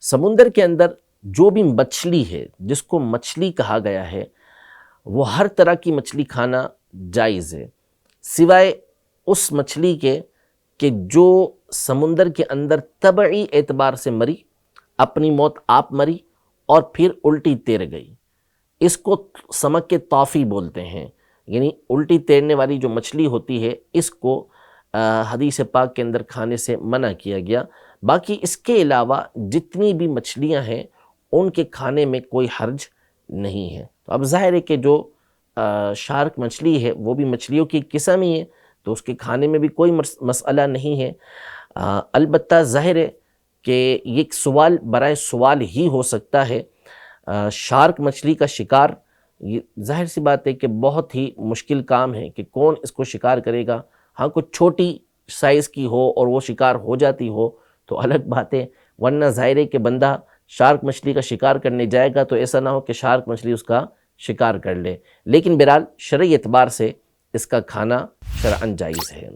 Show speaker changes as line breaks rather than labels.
سمندر کے اندر جو بھی مچھلی ہے، جس کو مچھلی کہا گیا ہے، وہ ہر طرح کی مچھلی کھانا جائز ہے، سوائے اس مچھلی کے کہ جو سمندر کے اندر طبعی اعتبار سے مری، اپنی موت آپ مری اور پھر الٹی تیر گئی۔ اس کو سمک کے طافی بولتے ہیں، یعنی الٹی تیرنے والی جو مچھلی ہوتی ہے، اس کو حدیث پاک کے اندر کھانے سے منع کیا گیا۔ باقی اس کے علاوہ جتنی بھی مچھلیاں ہیں ان کے کھانے میں کوئی حرج نہیں ہے۔ تو اب ظاہر ہے کہ جو شارک مچھلی ہے وہ بھی مچھلیوں کی قسم ہی ہے، تو اس کے کھانے میں بھی کوئی مسئلہ نہیں ہے۔ البتہ ظاہر ہے کہ یہ ایک سوال برائے سوال ہی ہو سکتا ہے۔ شارک مچھلی کا شکار، یہ ظاہر سی بات ہے کہ بہت ہی مشکل کام ہے کہ کون اس کو شکار کرے گا۔ ہاں کچھ چھوٹی سائز کی ہو اور وہ شکار ہو جاتی ہو تو الگ بات ہے، ورنہ ظاہر ہے کہ بندہ شارک مچھلی کا شکار کرنے جائے گا تو ایسا نہ ہو کہ شارک مچھلی اس کا شکار کر لے۔ لیکن بہرحال شرعی اعتبار سے اس کا کھانا شرعاً جائز ہے۔